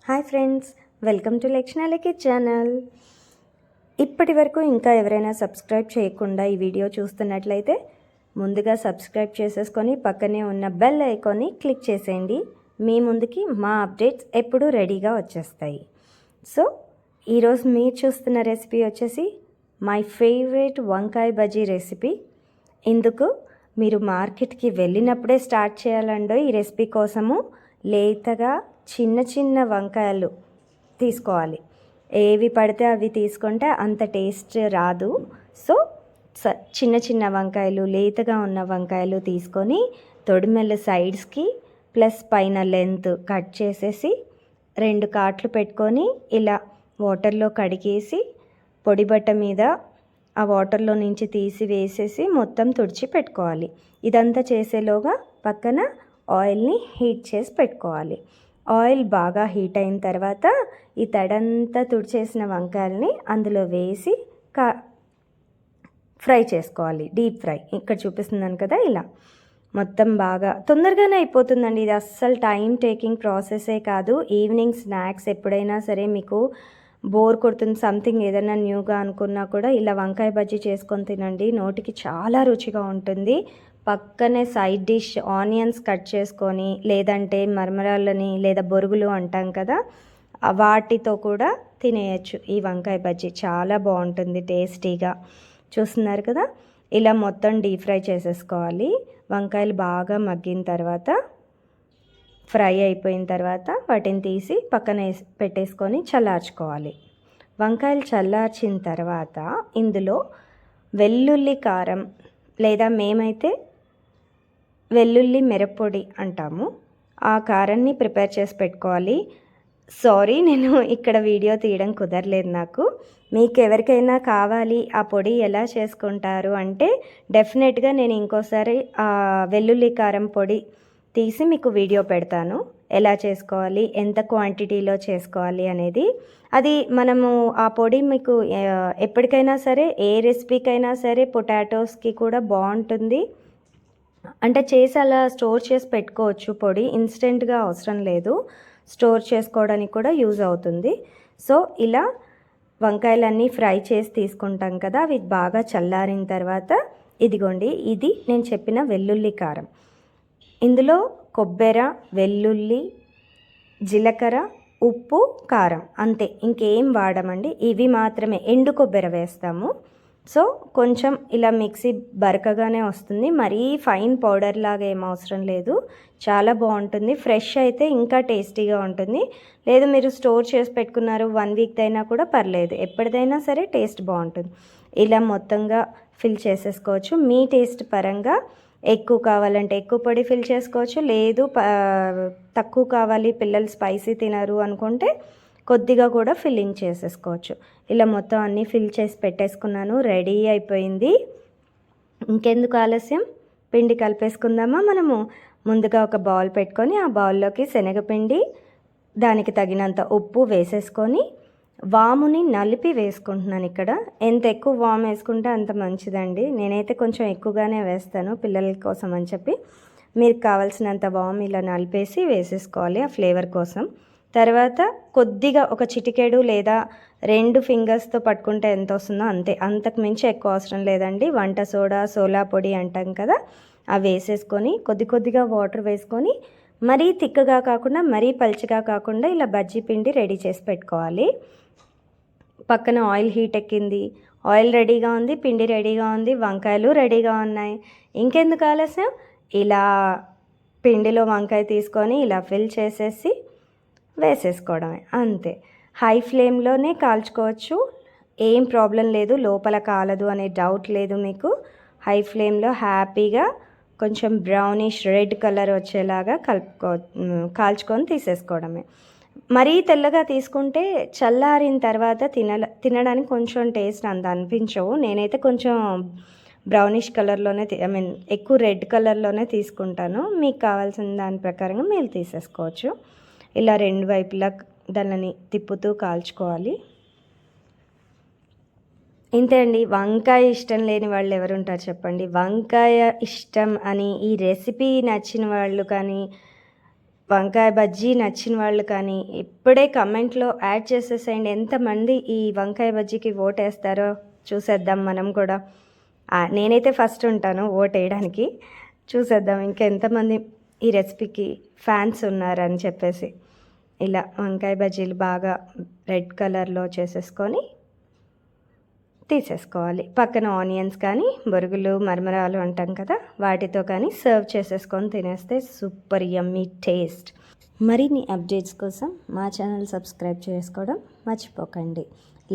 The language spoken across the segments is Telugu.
హాయ్ ఫ్రెండ్స్, వెల్కమ్ టు లక్షణాలకి ఛానల్. ఇప్పటి వరకు ఇంకా ఎవరైనా సబ్స్క్రైబ్ చేయకుండా ఈ వీడియో చూస్తున్నట్లయితే ముందుగా సబ్స్క్రైబ్ చేసేసుకొని పక్కనే ఉన్న బెల్ ఐకాన్ని క్లిక్ చేసేయండి. మీ ముందుకి మా అప్డేట్స్ ఎప్పుడూ రెడీగా వచ్చేస్తాయి. సో ఈరోజు మీరు చూస్తున్న రెసిపీ వచ్చేసి మై ఫేవరెట్ వంకాయ బజ్జీ రెసిపీ. ఇందుకు మీరు మార్కెట్కి వెళ్ళినప్పుడే స్టార్ట్ చేయాలండో ఈ రెసిపీ కోసము. లేతగా చిన్న చిన్న వంకాయలు తీసుకోవాలి. ఏవి పడితే అవి తీసుకుంటే అంత టేస్ట్ రాదు. సో చిన్న చిన్న వంకాయలు, లేతగా ఉన్న వంకాయలు తీసుకొని తొడిమెల సైడ్స్కి ప్లస్ పైన లెంత్ కట్ చేసేసి 2 కాట్లు పెట్టుకొని ఇలా వాటర్లో కడిగేసి పొడి బట్ట మీద ఆ వాటర్లో నుంచి తీసి వేసేసి మొత్తం తుడిచి పెట్టుకోవాలి. ఇదంతా చేసేలోగా పక్కన ఆయిల్ని హీట్ చేసి పెట్టుకోవాలి. ఆయిల్ బాగా హీట్ అయిన తర్వాత ఈ తడంతా తుడిచేసిన వంకాయల్ని అందులో వేసి ఫ్రై చేసుకోవాలి. డీప్ ఫ్రై ఇక్కడ చూపిస్తున్నాను కదా, ఇలా మొత్తం బాగా తొందరగానే అయిపోతుందండి. ఇది అస్సలు టైం టేకింగ్ ప్రాసెసే కాదు. ఈవినింగ్ స్నాక్స్ ఎప్పుడైనా సరే మీకు బోర్ కొడుతుంది, సంథింగ్ ఏదైనా న్యూగా అనుకున్నా కూడా ఇలా వంకాయ బజ్జీ చేసుకొని తినండి. నోటికి చాలా రుచిగా ఉంటుంది. పక్కనే సైడ్ డిష్ ఆనియన్స్ కట్ చేసుకొని, లేదంటే మరమరాలని లేదా బొరుగులు అంటాం కదా, వాటితో కూడా తినేయచ్చు. ఈ వంకాయ బజ్జీ చాలా బాగుంటుంది టేస్టీగా. చూస్తున్నారు కదా, ఇలా మొత్తం డీప్ ఫ్రై చేసేసుకోవాలి. వంకాయలు బాగా మగ్గిన తర్వాత, ఫ్రై అయిపోయిన తర్వాత వాటిని తీసి పక్కన పెట్టేసుకొని చల్లార్చుకోవాలి. వంకాయలు చల్లార్చిన తర్వాత ఇందులో వెల్లుల్లి కారం, లేదా మేమైతే వెల్లుల్లి మిరప్పొడి అంటాము, ఆ కారాన్ని ప్రిపేర్ చేసి పెట్టుకోవాలి. సారీ, నేను ఇక్కడ వీడియో తీయడం కుదరలేదు నాకు. మీకు ఎవరికైనా కావాలి ఆ పొడి ఎలా చేసుకుంటారు అంటే డెఫినెట్గా నేను ఇంకోసారి ఆ వెల్లుల్లి కారం పొడి తీసి మీకు వీడియో పెడతాను. ఎలా చేసుకోవాలి, ఎంత క్వాంటిటీలో చేసుకోవాలి అనేది. అది మనము ఆ పొడి మీకు ఎప్పటికైనా సరే, ఏ రెసిపీకైనా సరే, పొటాటోస్కి కూడా బాగుంటుంది. అంటే చేసి అలా స్టోర్ చేసి పెట్టుకోవచ్చు. పొడి ఇన్స్టెంట్గా అవసరం లేదు, స్టోర్ చేసుకోవడానికి కూడా యూజ్ అవుతుంది. సో ఇలా వంకాయలన్నీ ఫ్రై చేసి తీసుకుంటాం కదా, అవి బాగా చల్లారిన తర్వాత ఇదిగోండి, ఇది నేను చెప్పిన వెల్లుల్లి కారం. ఇందులో కొబ్బెర, వెల్లుల్లి, జీలకర్ర, ఉప్పు, కారం, అంతే, ఇంకేం వాడమండి. ఇవి మాత్రమే. ఎండు కొబ్బెర వేస్తాము. సో కొంచెం ఇలా మిక్సీ బరకగానే వస్తుంది, మరీ ఫైన్ పౌడర్ లాగా ఏం అవసరం లేదు. చాలా బాగుంటుంది. ఫ్రెష్ అయితే ఇంకా టేస్టీగా ఉంటుంది. లేదు మీరు స్టోర్ చేసి పెట్టుకున్నారు 1 వీక్ అయినా కూడా పర్లేదు, ఎప్పటిదైనా సరే టేస్ట్ బాగుంటుంది. ఇలా మొత్తంగా ఫిల్ చేసేసుకోవచ్చు. మీ టేస్ట్ పరంగా ఎక్కువ కావాలంటే ఎక్కువ పొడి ఫిల్ చేసుకోవచ్చు. లేదు తక్కువ కావాలి, పిల్లలు స్పైసీ తినరు అనుకుంటే కొద్దిగా కూడా ఫిల్లింగ్ చేసేసుకోవచ్చు. ఇలా మొత్తం అన్నీ ఫిల్ చేసి పెట్టేసుకున్నాను. రెడీ అయిపోయింది. ఇంకెందుకు ఆలస్యం, పిండి కలిపేసుకుందామా మనము. ముందుగా ఒక బౌల్ పెట్టుకొని ఆ బౌల్లోకి శనగపిండి, దానికి తగినంత ఉప్పు వేసేసుకొని వాముని నలిపి వేసుకుంటున్నాను. ఇక్కడ ఎంత ఎక్కువ వాము వేసుకుంటే అంత మంచిదండి. నేనైతే కొంచెం ఎక్కువగానే వేస్తాను పిల్లల కోసం అని చెప్పి. మీకు కావాల్సినంత వాము ఇలా నలిపేసి వేసేసుకోవాలి ఆ ఫ్లేవర్ కోసం. తర్వాత కొద్దిగా ఒక చిటికెడు లేదా 2 ఫింగర్స్తో పట్టుకుంటే ఎంత వస్తుందో అంతే, అంతకు మించి ఎక్కువ అవసరం లేదండి. వంట సోడా, సోలా పొడి అంటాం కదా, అవి వేసేసుకొని కొద్దిగా వాటర్ వేసుకొని మరీ తిక్కగా కాకుండా మరీ పల్చగా కాకుండా ఇలా బజ్జీ పిండి రెడీ చేసి పెట్టుకోవాలి. పక్కన ఆయిల్ హీట్ ఎక్కింది, ఆయిల్ రెడీగా ఉంది, పిండి రెడీగా ఉంది, వంకాయలు రెడీగా ఉన్నాయి. ఇంకెందుకు ఆలస్యం, ఇలా పిండిలో వంకాయ తీసుకొని ఇలా ఫిల్ చేసేసి వేసేసుకోవడమే, అంతే. హై ఫ్లేమ్లోనే కాల్చుకోవచ్చు, ఏం ప్రాబ్లం లేదు. లోపల కాలదు అనే డౌట్ లేదు మీకు. హై ఫ్లేమ్లో హ్యాపీగా కొంచెం బ్రౌనిష్ రెడ్ కలర్ వచ్చేలాగా కాల్చుకొని తీసేసుకోవడమే. మరీ తెల్లగా తీసుకుంటే చల్లారిన తర్వాత తినడానికి కొంచెం టేస్ట్ అంత అనిపించవు. నేనైతే కొంచెం బ్రౌనిష్ కలర్లోనే ఎక్కువ రెడ్ కలర్లోనే తీసుకుంటాను. మీకు కావాల్సిన దాని ప్రకారంగా మీరు తీసేసుకోవచ్చు. ఇలా 2 వైపులా దానిని తిప్పుతూ కాల్చుకోవాలి. ఇంతే అండి. వంకాయ ఇష్టం లేని వాళ్ళు ఎవరుంటారు చెప్పండి. వంకాయ ఇష్టం అని, ఈ రెసిపీ నచ్చిన వాళ్ళు కానీ వంకాయ బజ్జీ నచ్చిన వాళ్ళు కానీ ఇప్పుడే కమెంట్లో యాడ్ చేసేసేయండి. ఎంతమంది ఈ వంకాయ బజ్జీకి ఓటేస్తారో చూసేద్దాం మనం కూడా. నేనైతే ఫస్ట్ ఉంటాను ఓట్ వేయడానికి. చూసేద్దాం ఇంకెంతమంది ఈ రెసిపీకి ఫ్యాన్స్ ఉన్నారని చెప్పేసి. ఇలా వంకాయ బజ్జీలు బాగా రెడ్ కలర్లో చేసేసుకొని తీసేసుకోవాలి. పక్కన ఆనియన్స్ కానీ బొరుగులు మరమరాలు అంటాం కదా, వాటితో కానీ సర్వ్ చేసేసుకొని తినేస్తే సూపర్ యమ్మీ టేస్ట్. మరిన్ని అప్డేట్స్ కోసం మా ఛానల్ సబ్స్క్రైబ్ చేసుకోవడం మర్చిపోకండి.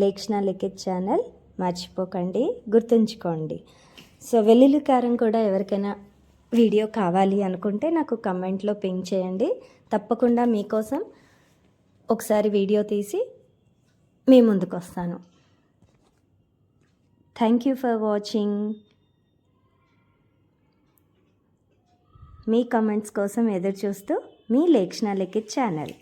లేక్షణ లిఖిత్ ఛానల్ మర్చిపోకండి, గుర్తుంచుకోండి. సో వెల్లుల్లి కారం కూడా ఎవరికైనా వీడియో కావాలి అనుకుంటే నాకు కమెంట్లో పింక్ చేయండి. తప్పకుండా మీకోసం ఒకసారి వీడియో తీసి మీ ముందుకు వస్తాను. Thank you for watching. Me comments కోసం ఎదురు చూస్తూ మీ లేక్షణ లిఖిత్ ఛానల్.